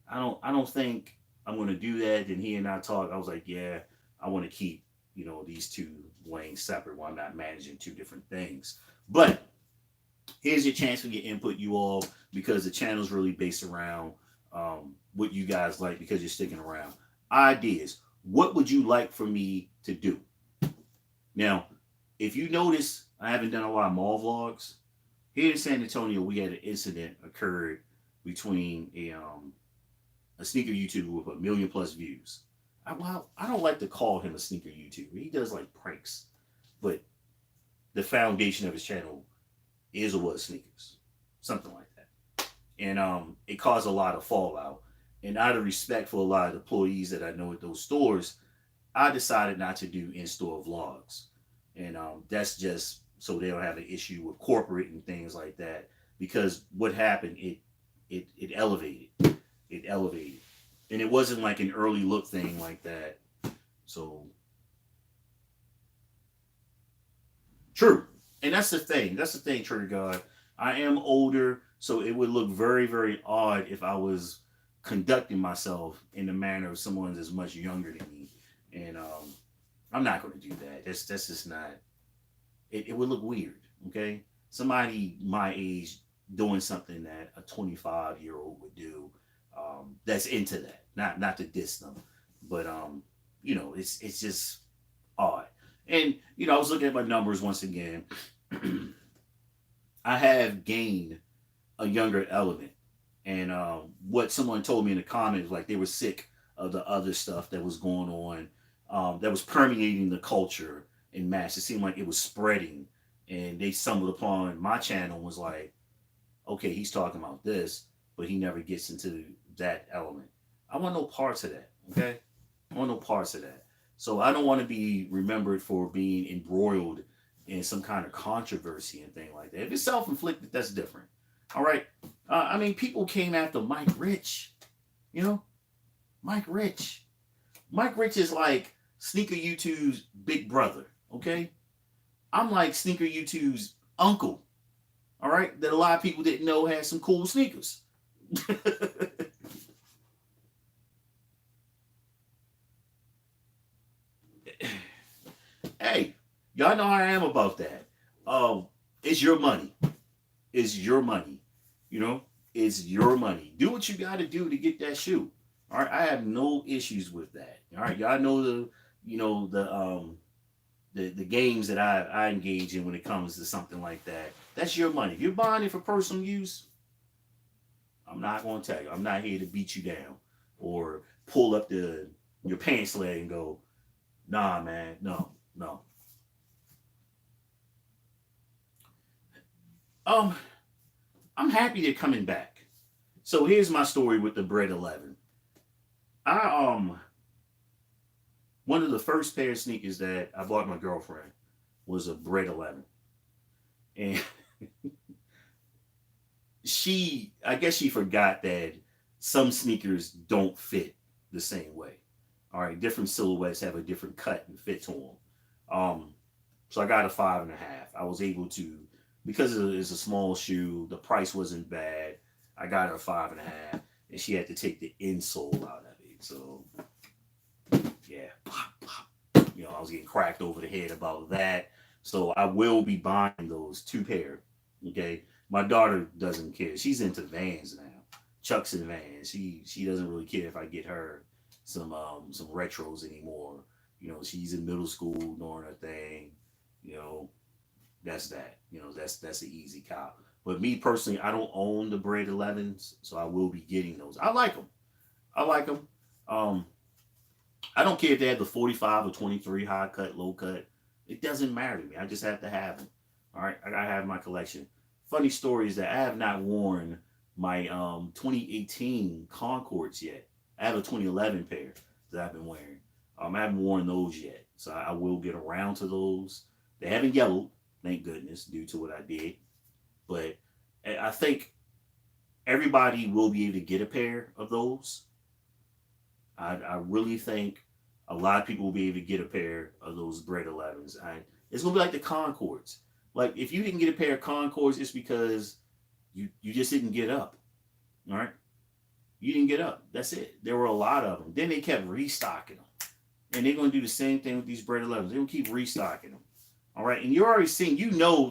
I don't think I'm going to do that. Then he and I talked. I was like, yeah, I want to keep, these 2 lanes separate while I'm not managing 2 different things. But here's your chance for your input, you all, because the channel is really based around what you guys like, because you're sticking around. Ideas. What would you like for me to do? Now, if you notice, I haven't done a lot of mall vlogs. Here in San Antonio, we had an incident occurred between a sneaker YouTuber with 1 million+ views. well, I don't like to call him a sneaker YouTuber. He does like pranks, but the foundation of his channel is or was sneakers, something like that. And it caused a lot of fallout. And out of respect for a lot of the employees that I know at those stores, I decided not to do in-store vlogs. And that's just so they don't have an issue with corporate and things like that. Because what happened, it elevated. It elevated. And it wasn't like an early look thing like that. So true. And that's the thing. That's the thing, Trigger God. I am older, so it would look very, very odd if I was conducting myself in the manner of someone that's much younger than me. And I'm not going to do that. That's just not. It would look weird. Okay, somebody my age doing something that a 25-year-old would do. That's into that. Not to diss them, but it's just odd. And I was looking at my numbers once again. I have gained a younger element, and what someone told me in the comments, like they were sick of the other stuff that was going on, that was permeating the culture in mass. It seemed like it was spreading, and they stumbled upon my channel and was like, okay, he's talking about this, but he never gets into that element. I want no parts of that. Okay, I want no parts of that. So I don't want to be remembered for being embroiled in some kind of controversy and thing like that. If it's self-inflicted, that's different. All right. I mean, people came after Mike Rich. Mike Rich. Mike Rich is like Sneaker YouTube's big brother. Okay. I'm like Sneaker YouTube's uncle. All right. That a lot of people didn't know had some cool sneakers. Hey, y'all know how I am about that. It's your money. It's your money. It's your money. Do what you got to do to get that shoe. All right, I have no issues with that. All right, y'all know the games that I engage in when it comes to something like that. That's your money. If you're buying it for personal use, I'm not going to tell you. I'm not here to beat you down or pull up your pants leg and go, nah, man, no. I'm happy they're coming back. So here's my story with the Bread 11. One of the first pair of sneakers that I bought my girlfriend was a Bread 11. And I guess she forgot that some sneakers don't fit the same way. All right, different silhouettes have a different cut and fit to them. So I got a 5.5. I was able to, because it's a small shoe, the price wasn't bad. I got her 5.5, and she had to take the insole out of it. So yeah, I was getting cracked over the head about that. So I will be buying those 2 pair. Okay, my daughter doesn't care. She's into Vans now, Chucks and Vans. She doesn't really care if I get her some retros anymore. She's in middle school doing her thing. That's that. That's an easy cop. But me personally, I don't own the Bread 11s, so I will be getting those. I like them. I don't care if they have the 45 or 23 high cut, low cut. It doesn't matter to me. I just have to have them. All right, I gotta have my collection. Funny story is that I have not worn my 2018 Concords yet. I have a 2011 pair that I've been wearing. I haven't worn those yet, so I will get around to those. They haven't yellowed, thank goodness, due to what I did. But I think everybody will be able to get a pair of those. I really think a lot of people will be able to get a pair of those Bread 11s. It's gonna be like the Concords. Like if you didn't get a pair of Concords, it's because you just didn't get up. All right, you didn't get up. That's it. There were a lot of them. Then they kept restocking them, and they're gonna do the same thing with these Bread 11s. They're gonna keep restocking them. All right, and you're already seeing.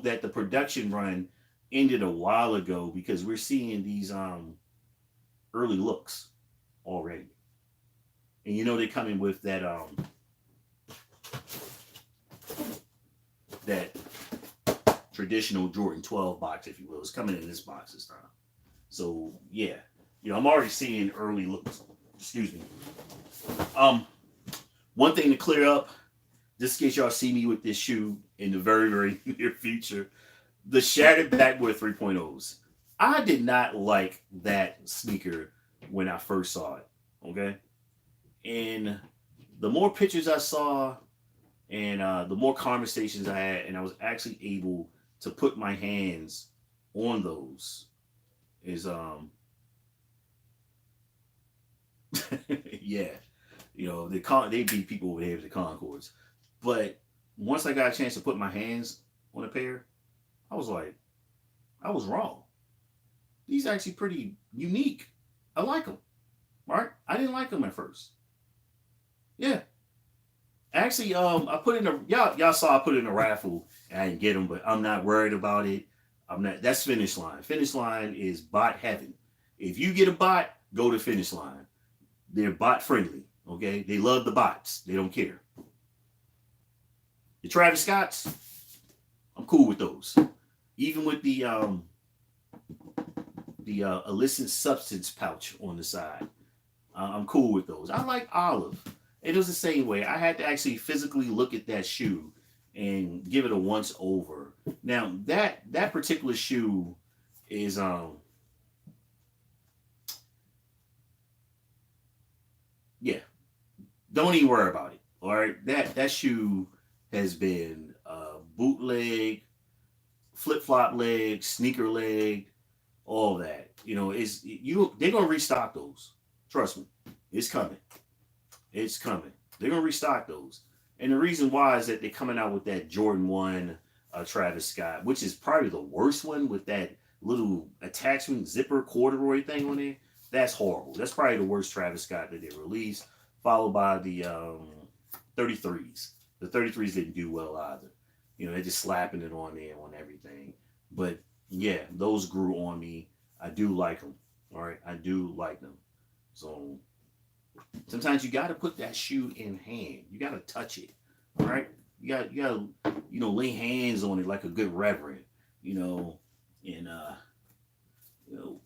That the production run ended a while ago because we're seeing these early looks already. And they're coming with that that traditional Jordan 12 box, if you will. It's coming in this box this time. So yeah, I'm already seeing early looks. Excuse me. One thing to clear up, just in case y'all see me with this shoe in the very, very near future, the Shattered Backboard 3.0s. I did not like that sneaker when I first saw it. Okay. And the more pictures I saw and the more conversations I had, and I was actually able to put my hands on those, is yeah, they beat people over here with the Concords, but once I got a chance to put my hands on a pair, I was like, I was wrong. These are actually pretty unique. I like them. Right? I didn't like them at first. Yeah. Actually, I put in a y'all saw I put in a raffle and I didn't get them, but I'm not worried about it. I'm not. That's finish line. Finish line is bot heaven. If you get a bot, go to finish line. They're bot friendly. Okay, they love the bots. They don't care. The Travis Scotts, I'm cool with those. Even with the illicit substance pouch on the side, I'm cool with those. I like olive. It was the same way. I had to actually physically look at that shoe and give it a once over. Now that particular shoe is yeah. Don't even worry about it. All right, that shoe has been bootleg, flip flop leg, sneaker leg, all that. They're gonna restock those. Trust me, it's coming. It's coming. They're gonna restock those, and the reason why is that they're coming out with that Jordan 1 Travis Scott, which is probably the worst one with that little attachment zipper corduroy thing on it. That's horrible. That's probably the worst Travis Scott that they released, followed by the 33s. The 33s didn't do well either. They're just slapping it on there on everything. But yeah, those grew on me. I do like them. All right, I do like them. So sometimes you got to put that shoe in hand. You got to touch it. All right, you got to lay hands on it like a good reverend. And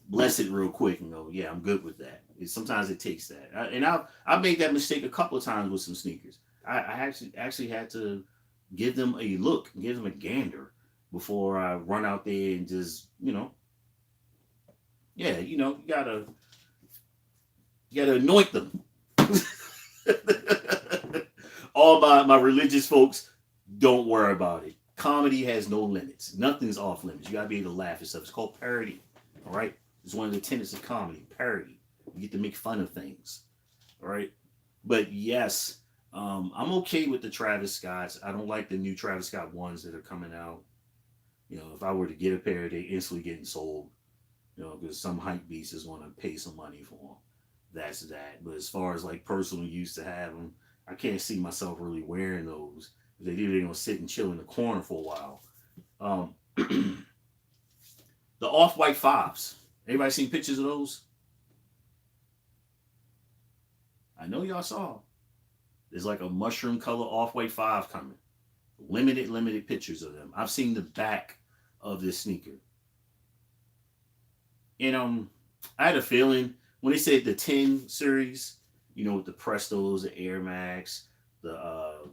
bless it real quick and go, yeah, I'm good with that. Sometimes it takes that. I've made that mistake a couple of times with some sneakers. I actually had to give them a look, give them a gander before I run out there and just, yeah, you gotta anoint them. All my religious folks, don't worry about it. Comedy has no limits. Nothing's off limits. You gotta be able to laugh at stuff. It's called parody. All right, it's one of the tenets of comedy. Parody. You get to make fun of things. All right, but yes, I'm okay with the Travis Scotts. I don't like the new Travis Scott ones that are coming out. If I were to get a pair, they instantly getting sold. Because some hype beast is going to pay some money for them. That's that. But as far as like personal use to have them, I can't see myself really wearing those. If they do, they're going to sit and chill in the corner for a while. The off-white fives. Everybody seen pictures of those? I know y'all saw. There's like a mushroom color off-white five coming. Limited pictures of them. I've seen the back of this sneaker. And I had a feeling when they said the 10 series, with the Prestos, the Air Max, the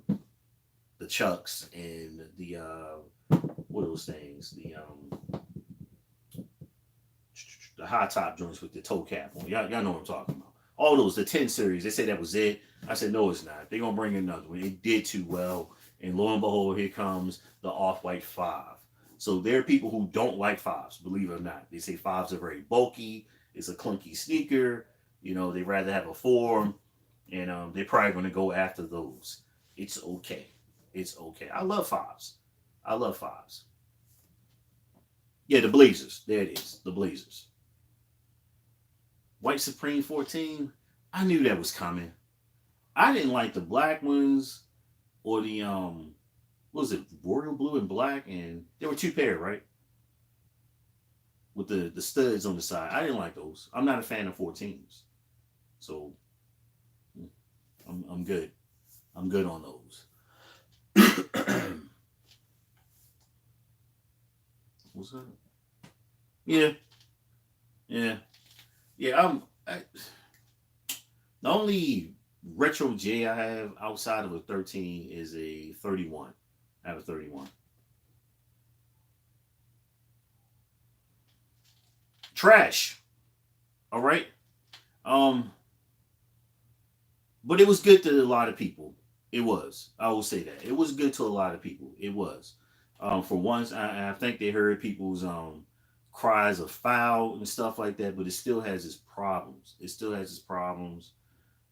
Chucks, and the what are those things? The high top joints with the toe cap on. Y'all know what I'm talking about. All those, the 10 series, they said that was it. I said, no, it's not. They're going to bring another one. It did too well. And lo and behold, here comes the off-white 5. So there are people who don't like 5s, believe it or not. They say 5s are very bulky. It's a clunky sneaker. They'd rather have a 4. And they're probably going to go after those. It's okay. It's okay. I love 5s. I love 5s. Yeah, the Blazers. There it is. The Blazers. White Supreme 14. I knew that was coming. I didn't like the black ones or the what was it, royal blue and black, and there were 2 pair, right? With the studs on the side. I didn't like those. I'm not a fan of 14s. So I'm good. I'm good on those. What's that? Yeah. Yeah. Yeah, the retro J I have outside of a 13 is a 31. I have a 31. Trash. All right. Um, but it was good to a lot of people. It was. I will say that it was good to a lot of people. It was. For once, I think they heard people's cries of foul and stuff like that, but it still has its problems. It still has its problems.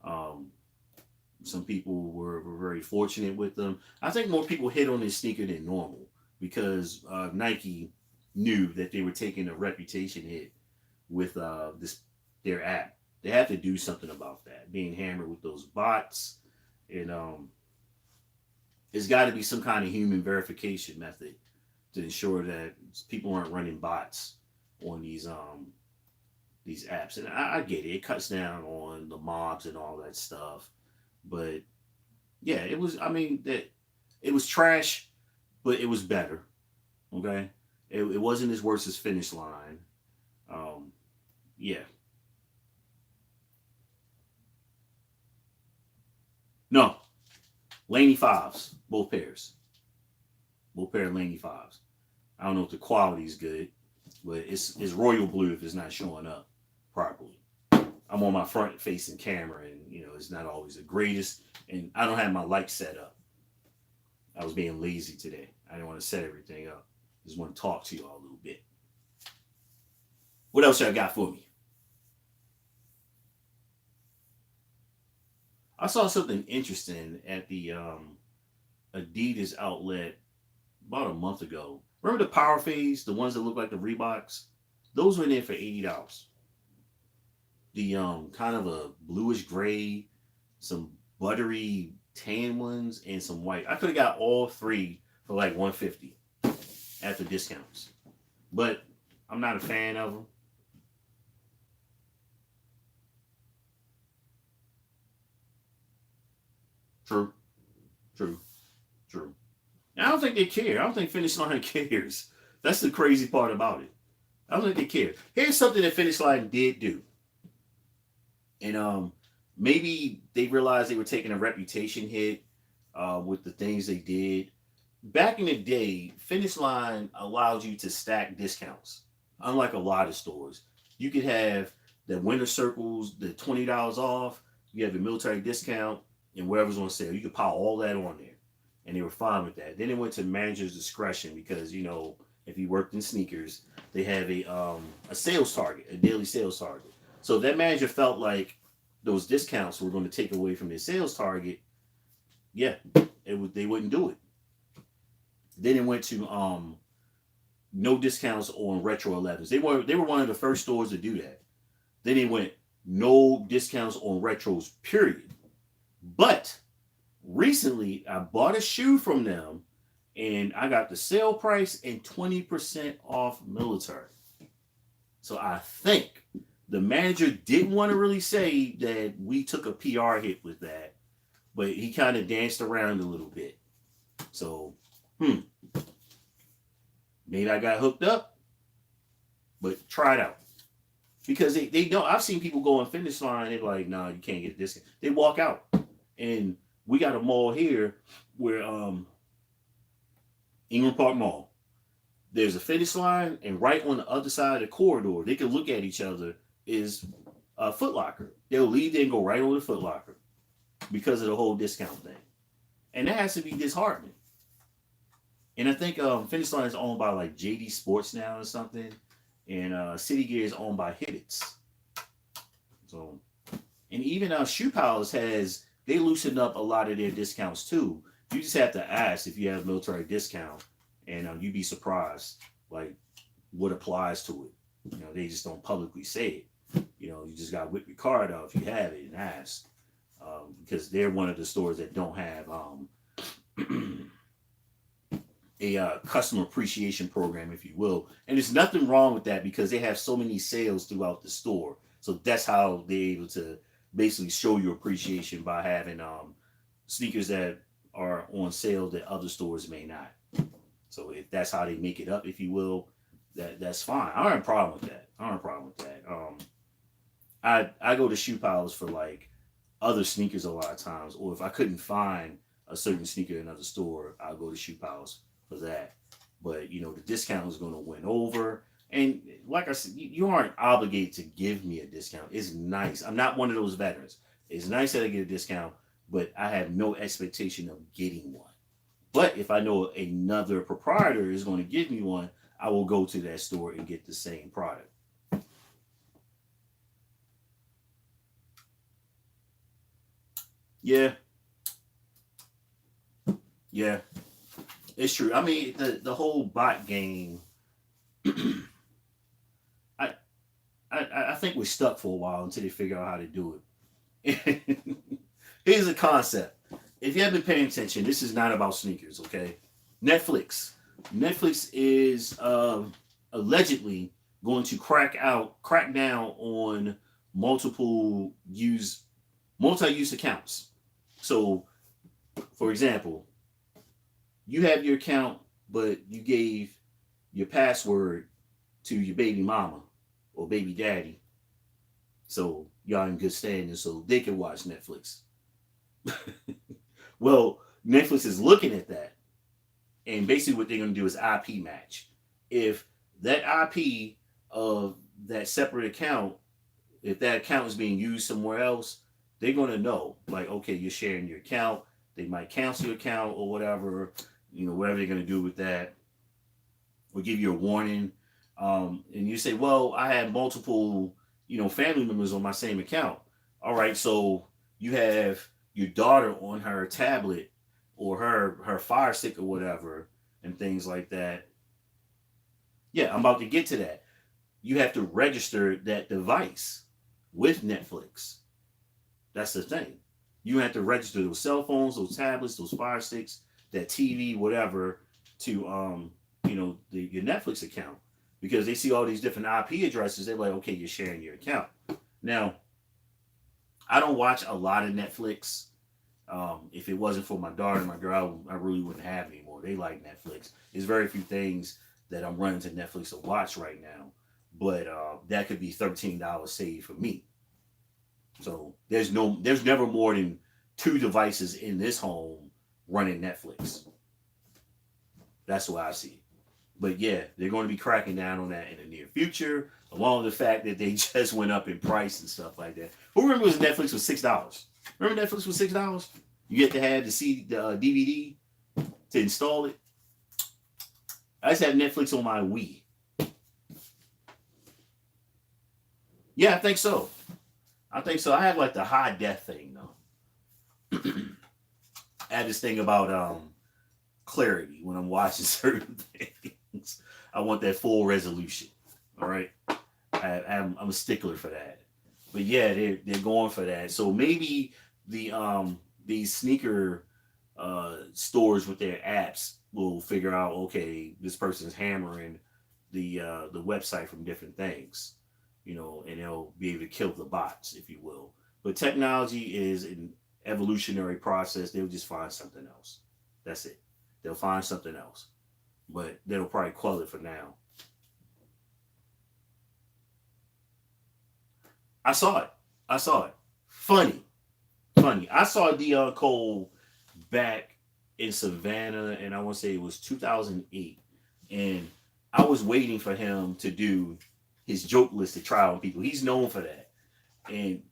Um, some people were very fortunate with them. I think more people hit on this sneaker than normal because Nike knew that they were taking a reputation hit with this their app. They have to do something about that. Being hammered with those bots, and it's got to be some kind of human verification method to ensure that people aren't running bots on these apps. And I get it; it cuts down on the mobs and all that stuff. But yeah, it was. I mean, that it was trash, but it was better. Okay, it wasn't as worse as Finish Line. Um, yeah, no, Laney fives, both pair of Laney fives. I don't know if the quality is good, but it's royal blue if it's not showing up properly. I'm on my front facing camera, and it's not always the greatest, and I don't have my light set up. I was being lazy today. I didn't want to set everything up. Just want to talk to you all a little bit. What else y'all got for me? I saw something interesting at the Adidas outlet about a month ago. Remember the Power Phase, the ones that look like the Reeboks? Those went in for $80. The kind of a bluish gray, some buttery tan ones, and some white. I could have got all three for like 150 after discounts, but I'm not a fan of them. True, true, true. And I don't think they care. I don't think Finish Line cares. That's the crazy part about it. I don't think they care. Here's something that Finish Line did do, and maybe they realized they were taking a reputation hit with the things they did. Back in the day, Finish Line allowed you to stack discounts. Unlike a lot of stores, you could have the winter circles, the $20 off. You have the military discount, and whatever's on sale. You could pile all that on there, and they were fine with that. Then it went to manager's discretion because if you worked in sneakers, they have a sales target, a daily sales target. So if that manager felt like those discounts were going to take away from their sales target, yeah, they wouldn't do it. Then it went to no discounts on retro 11s. They were one of the first stores to do that. Then it went no discounts on retros, period. But recently, I bought a shoe from them, and I got the sale price and 20% off military. So I think the manager didn't want to really say that we took a PR hit with that, but he kind of danced around a little bit. So, maybe I got hooked up, but try it out. Because they don't. I've seen people go on Finish Line, they're like, no, you can't get this. They walk out. And we got a mall here where Ingram Park Mall. There's a Finish Line, and right on the other side of the corridor, they can look at each other, is a Foot Locker. They'll leave there and go right over to Foot Locker because of the whole discount thing. And that has to be disheartening. And I think Finish Line is owned by like JD Sports now or something. And City Gear is owned by Hibbets. So, and even Shoe Palace they loosened up a lot of their discounts too. You just have to ask if you have a military discount, and you'd be surprised like what applies to it. They just don't publicly say it. You just got to whip your card out if you have it and ask, because they're one of the stores that don't have a customer appreciation program, if you will. And there's nothing wrong with that because they have so many sales throughout the store. So that's how they're able to basically show you appreciation by having sneakers that are on sale that other stores may not. So if that's how they make it up, if you will, that's fine. I don't have a problem with that. I go to Shoe Palace for like other sneakers a lot of times, or if I couldn't find a certain sneaker in another store, I'll go to Shoe Pals for that. But the discount is going to win over. And like I said, you aren't obligated to give me a discount. It's nice. I'm not one of those veterans. It's nice that I get a discount, but I have no expectation of getting one. But if I know another proprietor is going to give me one, I will go to that store and get the same product. Yeah. Yeah. It's true. I mean, the whole bot game, I, I think we're stuck for a while until they figure out how to do it. Here's a concept. If you haven't been paying attention, this is not about sneakers, okay? Netflix. Netflix is allegedly going to crack down on multi-use accounts. So, for example, you have your account, but you gave your password to your baby mama or baby daddy. So y'all in good standing so they can watch Netflix. Well, Netflix is looking at that. And basically what they're going to do is IP match. If that IP of that separate account, if that account is being used somewhere else, they're going to know, like, okay, you're sharing your account. They might cancel your account or whatever, whatever they're going to do with that. Or give you a warning. And you say, well, I have multiple, family members on my same account. All right, so you have your daughter on her tablet or her Fire Stick or whatever and things like that. Yeah, I'm about to get to that. You have to register that device with Netflix. That's the thing. You have to register those cell phones, those tablets, those Fire Sticks, that TV, whatever, to your Netflix account, because they see all these different IP addresses. They're like, okay, you're sharing your account. Now, I don't watch a lot of Netflix. If it wasn't for my daughter and my girl, I really wouldn't have anymore. They like Netflix. There's very few things that I'm running to Netflix to watch right now, but that could be $13 saved for me. So there's never more than 2 devices in this home running Netflix. That's what I see. But yeah, they're going to be cracking down on that in the near future, along with the fact that they just went up in price and stuff like that. Who remembers Netflix was $6? Remember Netflix was $6? You get to have the DVD to install it. I used to have Netflix on my Wii. Yeah, I think so. I had like the high def thing though. I had this thing about clarity when I'm watching certain things. I want that full resolution. All right, I'm a stickler for that. But yeah, they're going for that. So maybe these sneaker stores with their apps will figure out, okay, this person's hammering the website from different things, and they'll be able to kill the bots, if you will. But technology is an evolutionary process. They'll just find something else. That's it. They'll find something else, but they'll probably quell it for now. I saw it. Funny. I saw Dion Cole back in Savannah, and I want to say it was 2008. And I was waiting for him to do his joke list to try on people. He's known for that. And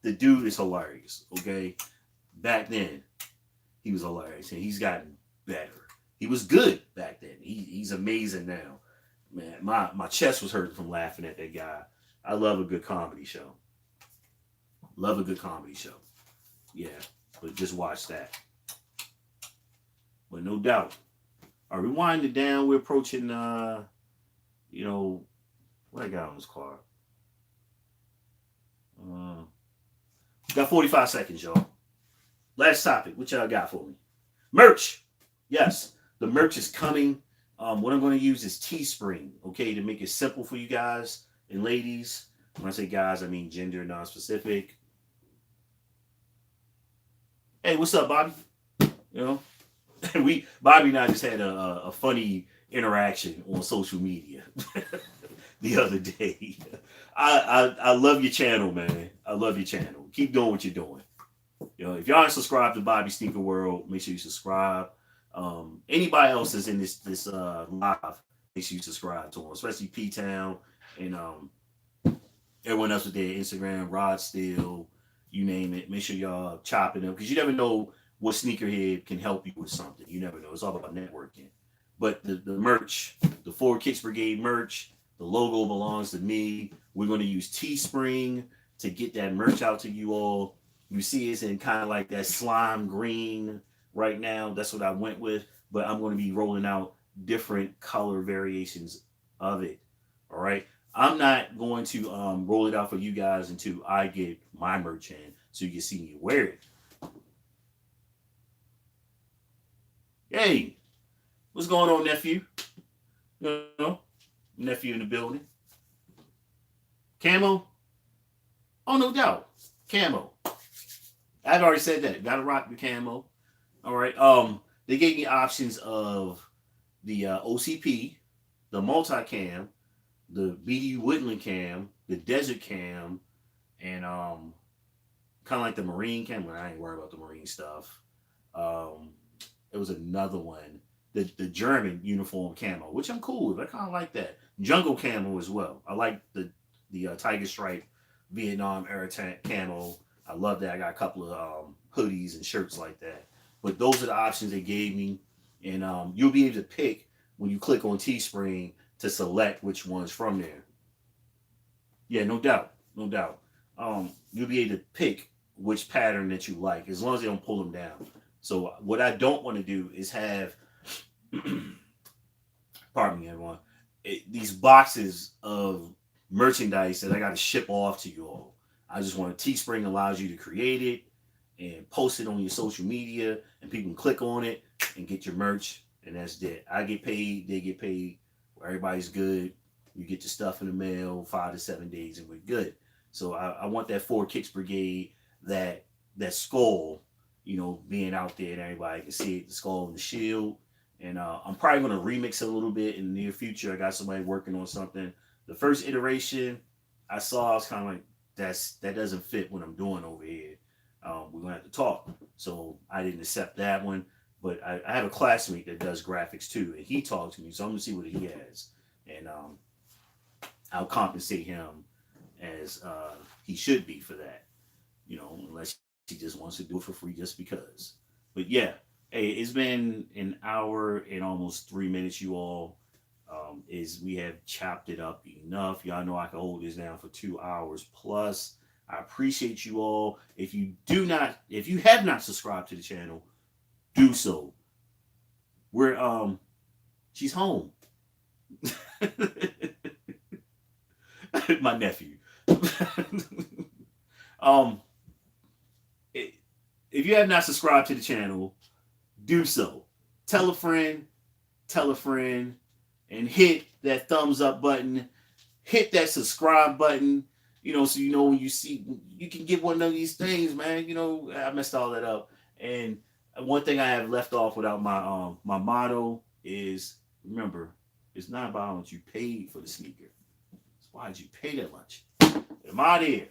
the dude is hilarious, okay? Back then, he was hilarious, and he's gotten better. He was good back then. He's amazing now. Man, my chest was hurting from laughing at that guy. I love a good comedy show. Yeah, but just watch that. But no doubt. All right, we winding down. We're approaching, what I got on this card. Got 45 seconds, y'all. Last topic. What y'all got for me? Merch. Yes, the merch is coming. What I'm going to use is Teespring, okay, to make it simple for you guys and ladies. When I say guys, I mean gender non-specific. Hey, what's up, Bobby? Bobby and I just had a funny interaction on social media the other day. I love your channel, man. I love your channel. Keep doing what you're doing. If y'all aren't subscribed to Bobby Sneaker World, make sure you subscribe. Anybody else that's in this live, make sure you subscribe to them, especially P Town and everyone else with their Instagram, Rod Steele, you name it. Make sure y'all chopping them because you never know what sneakerhead can help you with something. You never know. It's all about networking. But the merch, the Four Kicks Brigade merch, the logo belongs to me. We're going to use Teespring to get that merch out to you all. You see it's in kind of like that slime green right now. That's what I went with. But I'm going to be rolling out different color variations of it. All right. I'm not going to roll it out for you guys until I get my merch in so you can see me wear it. Hey, what's going on, nephew? You know, nephew in the building. Camo? Oh, no doubt. Camo. I've already said that. Gotta rock the camo. All right. They gave me options of the OCP, the multi-cam, the BD Woodland cam, the desert cam, and kind of like the marine cam. But I ain't worried about the marine stuff. It was another one, the German uniform camo, which I'm cool with. I kind of like that. Jungle camo as well. I like the tiger stripe Vietnam era camo. I love that. I got a couple of hoodies and shirts like that. But those are the options they gave me, and you'll be able to pick when you click on Teespring to select which ones from there. Yeah, no doubt, no doubt. You'll be able to pick which pattern that you like, as long as they don't pull them down. So what I don't want to do is have, pardon me, everyone, these boxes of merchandise that I got to ship off to you all. I just want Teespring allows you to create it and post it on your social media, and people can click on it and get your merch, and that's it. I get paid, they get paid, everybody's good. You get your stuff in the mail 5 to 7 days, and we're good. So I want that Four Kicks Brigade, that skull, being out there and everybody can see it, the skull and the shield. And I'm probably going to remix it a little bit in the near future. I got somebody working on something. The first iteration I saw, I was kind of like, that doesn't fit what I'm doing over here. We're going to have to talk. So I didn't accept that one. But I have a classmate that does graphics too, and he talked to me. So I'm going to see what he has. And I'll compensate him as he should be for that. Unless he just wants to do it for free just because. But yeah, hey, it's been an hour and almost 3 minutes, you all. Is we have chopped it up enough. Y'all know I can hold this down for 2 hours plus. I appreciate you all. If you have not subscribed to the channel, do so. She's home. My nephew. If you have not subscribed to the channel, do so. Tell a friend, and hit that thumbs up button. Hit that subscribe button. So when you see, you can get one of these things, man. I messed all that up. And one thing I have left off without my motto is, remember, it's not about how much you paid for the sneaker. It's why did you pay that much? I'm out of here.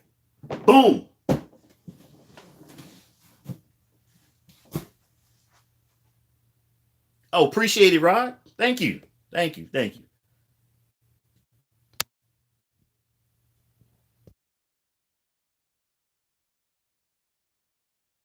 Boom. Oh, appreciate it, Rod. Thank you.